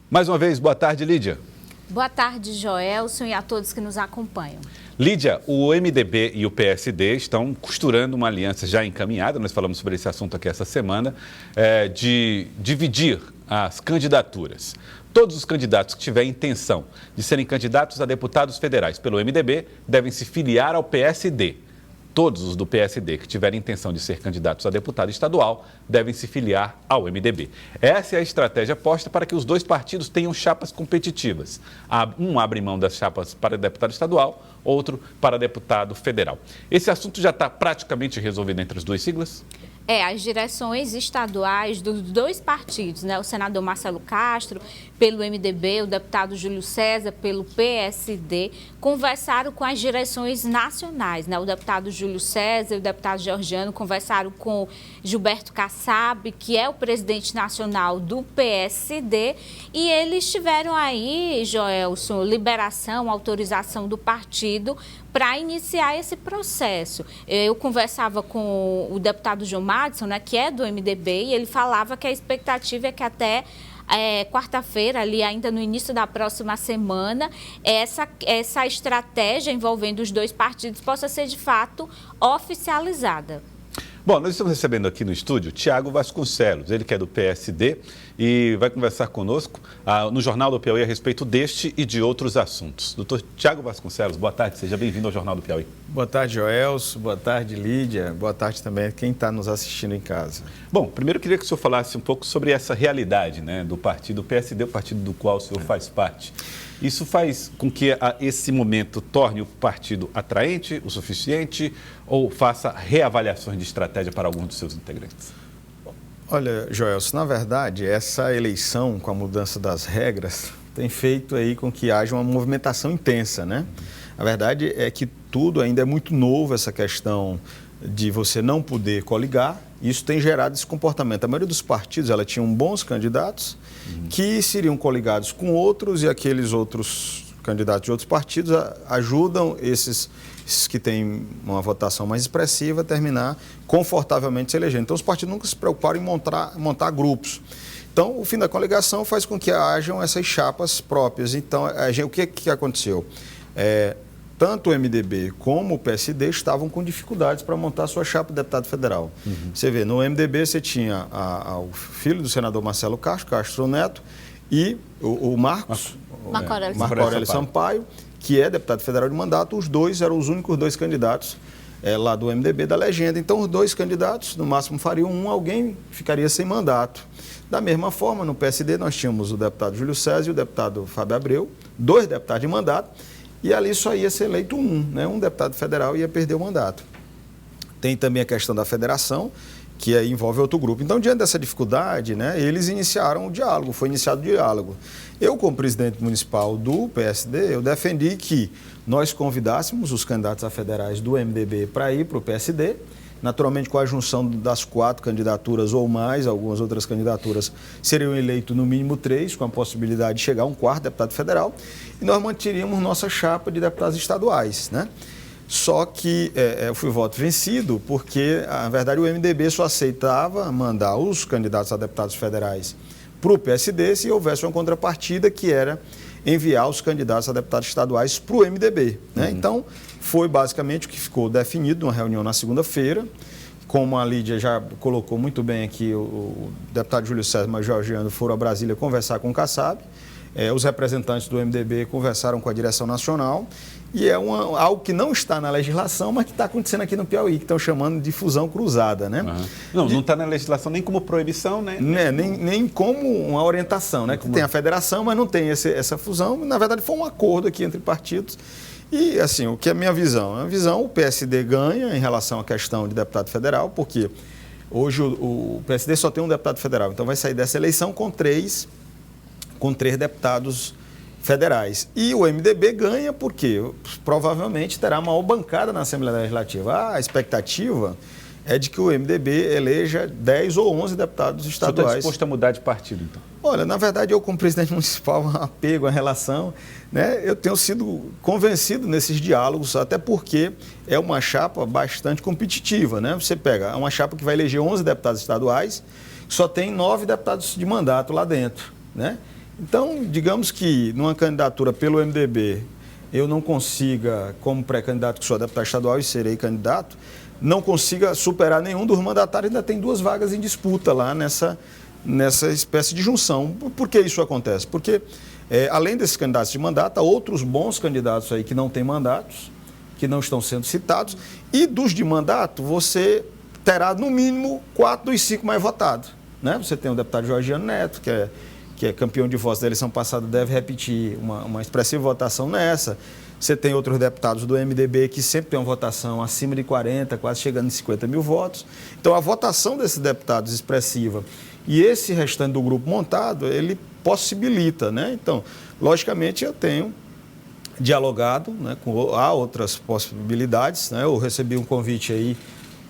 Mais uma vez, boa tarde, Lídia. Boa tarde, Joelson, e a todos que nos acompanham. Lídia, o MDB e o PSD estão costurando uma aliança já encaminhada, nós falamos sobre esse assunto aqui essa semana, de dividir as candidaturas. Todos os candidatos que tiverem intenção de serem candidatos a deputados federais pelo MDB devem se filiar ao PSD. Todos os do PSD que tiverem intenção de ser candidatos a deputado estadual devem se filiar ao MDB. Essa é a estratégia posta para que os dois partidos tenham chapas competitivas. Um abre mão das chapas para deputado estadual, outro para deputado federal. Esse assunto já está praticamente resolvido entre as duas siglas? As direções estaduais dos dois partidos, né? O senador Marcelo Castro, pelo MDB, o deputado Júlio César, pelo PSD, conversaram com as direções nacionais, né? O deputado Júlio César e o deputado Georgiano conversaram com Gilberto Kassab, que é o presidente nacional do PSD, e eles tiveram aí, Joelson, liberação, autorização do partido para iniciar esse processo. Eu conversava com o deputado João Madison, né, que é do MDB, e ele falava que a expectativa é que até quarta-feira, ali ainda no início da próxima semana, essa estratégia envolvendo os dois partidos possa ser de fato oficializada. Bom, nós estamos recebendo aqui no estúdio Tiago Vasconcelos, ele que é do PSD e vai conversar conosco no Jornal do Piauí a respeito deste e de outros assuntos. Doutor Tiago Vasconcelos, boa tarde, seja bem-vindo ao Jornal do Piauí. Boa tarde, Joelson, boa tarde, Lídia, boa tarde também a quem está nos assistindo em casa. Bom, primeiro eu queria que o senhor falasse um pouco sobre essa realidade, né, do partido PSD, o partido do qual o senhor faz parte. Isso faz com que esse momento torne o partido atraente o suficiente ou faça reavaliações de estratégia para alguns dos seus integrantes? Olha, Joelson, na verdade, essa eleição com a mudança das regras tem feito aí com que haja uma movimentação intensa, né? A verdade é que tudo ainda é muito novo, essa questão de você não poder coligar. Isso tem gerado esse comportamento. A maioria dos partidos, ela tinha bons candidatos que seriam coligados com outros e aqueles outros candidatos de outros partidos ajudam esses que têm uma votação mais expressiva a terminar confortavelmente se elegendo. Então, os partidos nunca se preocuparam em montar grupos. Então, o fim da coligação faz com que hajam essas chapas próprias. Então, o que aconteceu? Tanto o MDB como o PSD estavam com dificuldades para montar sua chapa de deputado federal. Você vê, no MDB você tinha o filho do senador Marcelo Castro Neto e o Marco Aurélio Sampaio, que é deputado federal de mandato. Os dois eram os únicos dois candidatos lá do MDB da legenda. Então, os dois candidatos, no máximo fariam alguém ficaria sem mandato. Da mesma forma, no PSD nós tínhamos o deputado Júlio César e o deputado Fábio Abreu, dois deputados de mandato. E ali só ia ser eleito um deputado federal ia perder o mandato. Tem também a questão da federação, que aí envolve outro grupo. Então, diante dessa dificuldade, né, eles iniciaram o diálogo, foi iniciado o diálogo. Eu, como presidente municipal do PSD, eu defendi que nós convidássemos os candidatos a federais do MDB para ir para o PSD, naturalmente com a junção das 4 candidaturas ou mais, algumas outras candidaturas seriam eleitos no mínimo 3, com a possibilidade de chegar a um 4º deputado federal, e nós manteríamos nossa chapa de deputados estaduais, né? Só que eu fui voto vencido porque, na verdade, o MDB só aceitava mandar os candidatos a deputados federais para o PSD se houvesse uma contrapartida que era enviar os candidatos a deputados estaduais para o MDB, né? Então, foi basicamente o que ficou definido numa reunião na segunda-feira. Como a Lídia já colocou muito bem aqui, o deputado Júlio César e o Georgiano foram a Brasília conversar com o Kassab. Os representantes do MDB conversaram com a direção nacional e algo que não está na legislação, mas que está acontecendo aqui no Piauí, que estão chamando de fusão cruzada, né? Não está na legislação nem como proibição, né? Nem como uma orientação, né? Que tem a federação, mas não tem essa fusão. Na verdade, foi um acordo aqui entre partidos. E, assim, o que é a minha visão? A visão, o PSD ganha em relação à questão de deputado federal, porque hoje o PSD só tem um deputado federal, então vai sair dessa eleição com três deputados federais. E o MDB ganha porque provavelmente terá a maior bancada na Assembleia Legislativa. A expectativa é de que o MDB eleja 10 ou 11 deputados estaduais. Você está disposto a mudar de partido, então? Olha, na verdade, eu como presidente municipal, um apego à relação, né? Eu tenho sido convencido nesses diálogos, até porque é uma chapa bastante competitiva, né? Você pega uma chapa que vai eleger 11 deputados estaduais, só tem 9 deputados de mandato lá dentro, né? Então, digamos que numa candidatura pelo MDB, eu não consiga, como pré-candidato que sou deputado estadual e serei candidato, não consiga superar nenhum dos mandatários, ainda tem 2 vagas em disputa lá nessa espécie de junção. Por que isso acontece? Porque, além desses candidatos de mandato, há outros bons candidatos aí que não têm mandatos, que não estão sendo citados, e dos de mandato, você terá, no mínimo, 4 dos 5 mais votados. Né? Você tem o deputado Georgiano Neto, que é campeão de votos da eleição passada, deve repetir uma expressiva votação nessa. Você tem outros deputados do MDB que sempre tem uma votação acima de 40, quase chegando em 50 mil votos. Então, a votação desses deputados expressiva e esse restante do grupo montado, ele possibilita, né? Então, logicamente, eu tenho dialogado, né, há outras possibilidades, né? Eu recebi um convite aí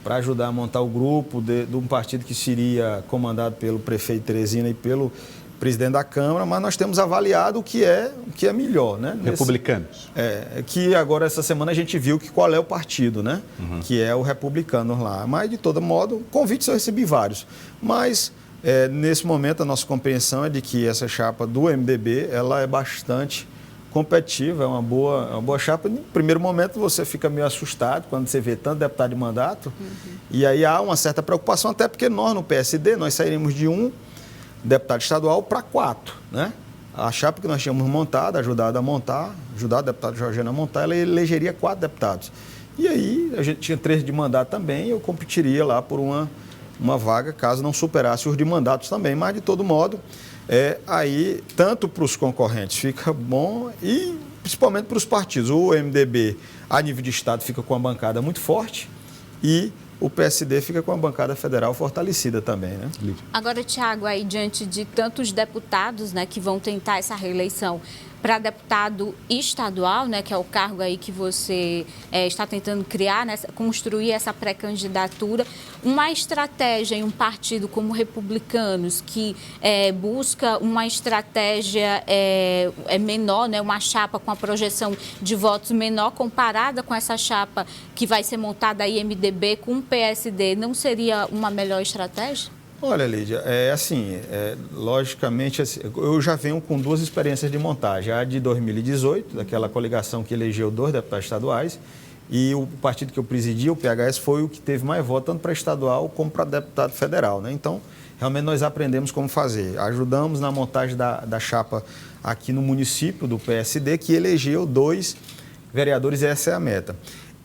para ajudar a montar o grupo de um partido que seria comandado pelo prefeito Teresina e pelo presidente da Câmara, mas nós temos avaliado o que é melhor, né? Republicanos. Que agora, essa semana, a gente viu qual é o partido, né? Que é o Republicanos lá. Mas, de todo modo, convites eu recebi vários. Mas, nesse momento, a nossa compreensão é de que essa chapa do MDB, ela é bastante competitiva, é uma boa chapa. No primeiro momento, você fica meio assustado quando você vê tanto deputado de mandato. E aí há uma certa preocupação, até porque nós, no PSD, nós sairemos de 1 deputado estadual para 4, né? A chapa que nós tínhamos montada, ajudado o deputado Georgiano a montar, ela elegeria 4 deputados. E aí, a gente tinha 3 de mandato também, e eu competiria lá por uma vaga, caso não superasse os de mandatos também. Mas, de todo modo, aí, tanto para os concorrentes fica bom e principalmente para os partidos. O MDB, a nível de Estado, fica com uma bancada muito forte e o PSD fica com a bancada federal fortalecida também, né? Agora, Tiago, aí diante de tantos deputados, né, que vão tentar essa reeleição para deputado estadual, né, que é o cargo aí que você está tentando criar, né, construir essa pré-candidatura, uma estratégia em um partido como Republicanos, que busca uma estratégia menor, né, uma chapa com a projeção de votos menor, comparada com essa chapa que vai ser montada aí MDB com o PSD, não seria uma melhor estratégia? Olha, Lídia, logicamente, assim, eu já venho com 2 experiências de montagem. A de 2018, daquela coligação que elegeu 2 deputados estaduais, e o partido que eu presidi, o PHS, foi o que teve mais votos, tanto para estadual como para deputado federal, né? Então, realmente nós aprendemos como fazer. Ajudamos na montagem da chapa aqui no município do PSD, que elegeu 2 vereadores, e essa é a meta.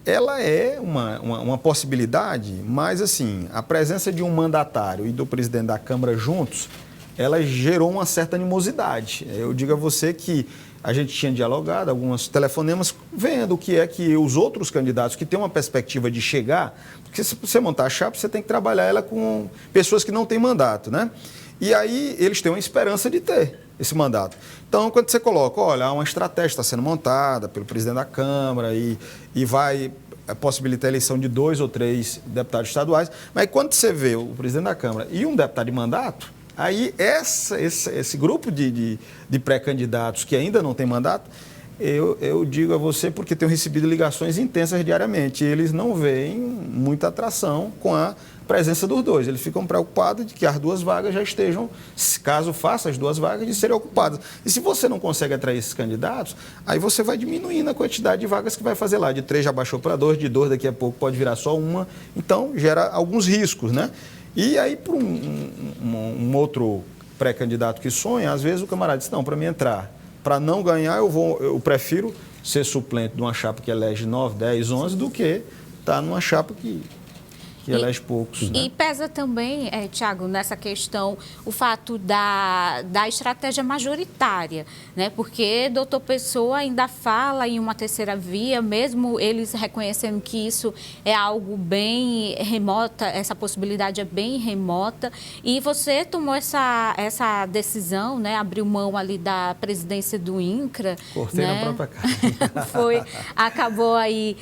Ela é uma possibilidade, mas assim, a presença de um mandatário e do presidente da Câmara juntos, ela gerou uma certa animosidade. Eu digo a você que a gente tinha dialogado, alguns telefonemas, vendo o que é que os outros candidatos que têm uma perspectiva de chegar, porque se você montar a chapa, você tem que trabalhar ela com pessoas que não têm mandato, né? E aí eles têm uma esperança de ter esse mandato. Então, quando você coloca, olha, há uma estratégia que está sendo montada pelo presidente da Câmara e vai possibilitar a eleição de 2 ou 3 deputados estaduais, mas quando você vê o presidente da Câmara e um deputado de mandato, aí esse grupo de pré-candidatos que ainda não tem mandato, eu digo a você porque tenho recebido ligações intensas diariamente, eles não veem muita atração com a presença dos 2. Eles ficam preocupados de que as 2 vagas já estejam, caso faça as 2 vagas, de serem ocupadas. E se você não consegue atrair esses candidatos, aí você vai diminuindo a quantidade de vagas que vai fazer lá. De 3 já baixou para 2, de 2 daqui a pouco pode virar só 1. Então, gera alguns riscos, né? E aí, para um outro pré-candidato que sonha, às vezes o camarada diz, não, para mim entrar, para não ganhar, eu prefiro ser suplente de uma chapa que elege 9, 10, 11, do que estar numa chapa que elege poucos. Né? E pesa também, Tiago, nessa questão, o fato da estratégia majoritária, né? Porque doutor Pessoa ainda fala em uma terceira via, mesmo eles reconhecendo que isso é algo bem remota, essa possibilidade é bem remota, e você tomou essa decisão, né? Abriu mão ali da presidência do INCRA. Cortei, né? Na própria casa. Acabou aí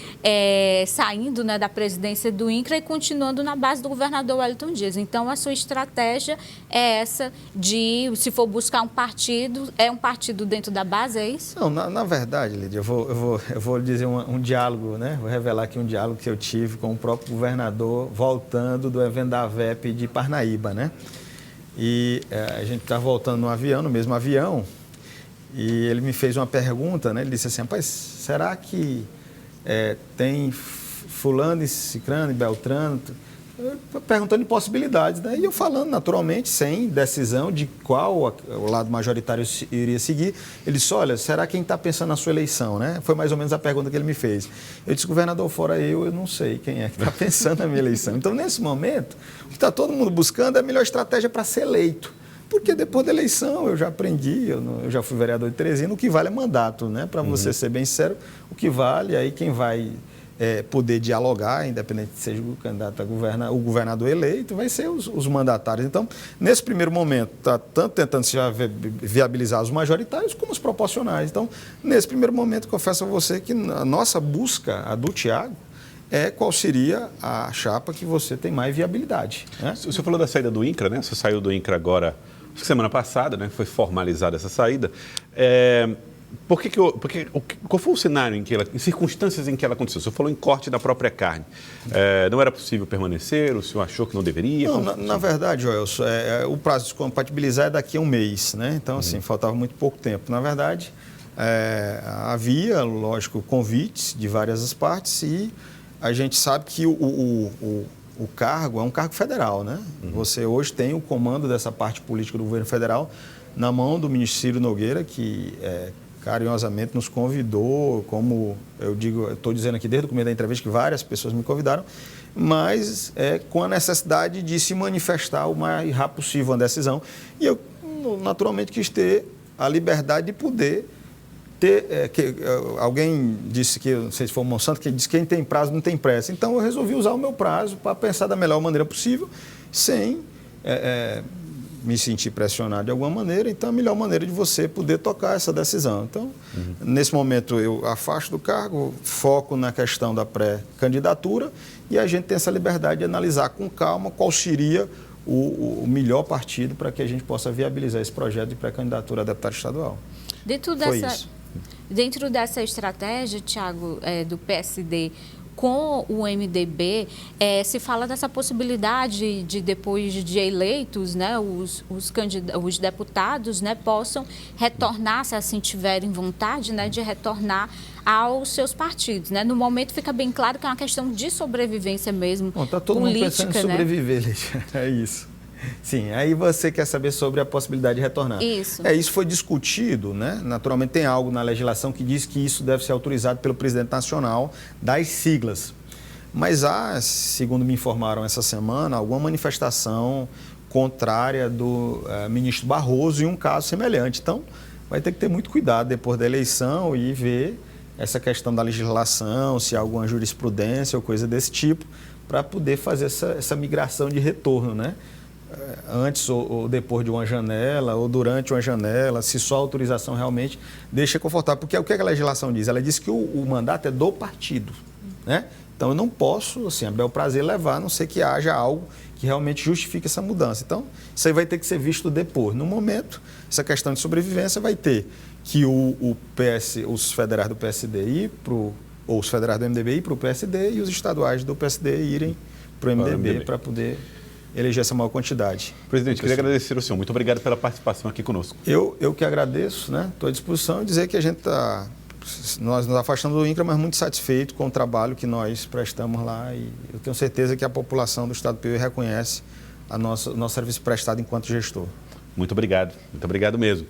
saindo, né, da presidência do INCRA e continuando na base do governador Wellington Dias. Então, a sua estratégia é essa de, se for buscar um partido, é um partido dentro da base, é isso? Não, na verdade, Lídia, eu vou dizer um diálogo, né? Vou revelar aqui um diálogo que eu tive com o próprio governador voltando do evento da VEP de Parnaíba, né? E a gente está voltando no avião, no mesmo avião, e ele me fez uma pergunta, né? Ele disse assim, rapaz, será que tem fulano e cicrano e beltrano? Perguntando de possibilidades, né? E eu falando naturalmente, sem decisão de qual o lado majoritário iria seguir. Ele disse, olha, será quem está pensando na sua eleição, né? Foi mais ou menos a pergunta que ele me fez. Eu disse, governador, fora eu não sei quem é que está pensando na minha eleição. Então, nesse momento, o que está todo mundo buscando é a melhor estratégia para ser eleito. Porque depois da eleição, eu já aprendi, eu já fui vereador de Teresina, o que vale é mandato, né? Para você ser bem sincero, o que vale, aí quem vai poder dialogar, independente de seja o candidato a governar, o governador eleito, vai ser os mandatários. Então, nesse primeiro momento, está tanto tentando se viabilizar os majoritários como os proporcionais. Então, nesse primeiro momento, confesso a você que a nossa busca, a do Thiago, qual seria a chapa que você tem mais viabilidade. Né? O senhor falou da saída do INCRA, né? Você saiu do INCRA agora, acho que semana passada, né? Foi formalizada essa saída. Qual foi o cenário em circunstâncias em que ela aconteceu? O senhor falou em corte da própria carne. Não era possível permanecer? O senhor achou que não deveria? Não, na verdade, Joelson, o prazo de compatibilizar é daqui a um mês, né? Então, assim, faltava muito pouco tempo. Na verdade, havia, lógico, convites de várias partes e a gente sabe que o cargo é um cargo federal, né? Você hoje tem o comando dessa parte política do governo federal na mão do ministro Ciro Nogueira, que carinhosamente nos convidou, como eu estou dizendo aqui desde o começo da entrevista que várias pessoas me convidaram, mas com a necessidade de se manifestar o mais rápido possível uma decisão. E eu, naturalmente, quis ter a liberdade de poder ter... alguém disse que, não sei se foi o Monsanto, que disse que quem tem prazo não tem pressa. Então, eu resolvi usar o meu prazo para pensar da melhor maneira possível, sem... me sentir pressionado de alguma maneira, então a melhor maneira de você poder tocar essa decisão. Então, nesse momento eu afasto do cargo, foco na questão da pré-candidatura e a gente tem essa liberdade de analisar com calma qual seria o melhor partido para que a gente possa viabilizar esse projeto de pré-candidatura a deputado estadual. Dentro dessa estratégia, Thiago, do PSD, com o MDB, se fala dessa possibilidade de, depois de eleitos, né, os deputados, né, possam retornar, se assim tiverem vontade, né, de retornar aos seus partidos. Né? No momento fica bem claro que é uma questão de sobrevivência mesmo. Bom, está todo mundo pensando em sobreviver, Lígia. É isso. Sim, aí você quer saber sobre a possibilidade de retornar. Isso. Isso foi discutido, né? Naturalmente tem algo na legislação que diz que isso deve ser autorizado pelo presidente nacional das siglas. Mas há, segundo me informaram essa semana, alguma manifestação contrária do ministro Barroso em um caso semelhante. Então, vai ter que ter muito cuidado depois da eleição e ver essa questão da legislação, se há alguma jurisprudência ou coisa desse tipo, para poder fazer essa migração de retorno, né? Antes ou depois de uma janela, ou durante uma janela, se só a autorização realmente deixa confortável. Porque o que a legislação diz? Ela diz que o mandato é do partido, né? Então, eu não posso, assim, a bel prazer levar, a não ser que haja algo que realmente justifique essa mudança. Então, isso aí vai ter que ser visto depois. No momento, essa questão de sobrevivência vai ter que os federais do PSD ou os federais do MDB ir para o PSD e os estaduais do PSD irem para o MDB para poder eleger essa maior quantidade. Presidente, queria agradecer ao senhor. Muito obrigado pela participação aqui conosco. Eu que agradeço, né? Estou à disposição e dizer que a gente nós nos afastamos do INCRA, mas muito satisfeito com o trabalho que nós prestamos lá e eu tenho certeza que a população do Estado do Piauí reconhece o nosso serviço prestado enquanto gestor. Muito obrigado mesmo.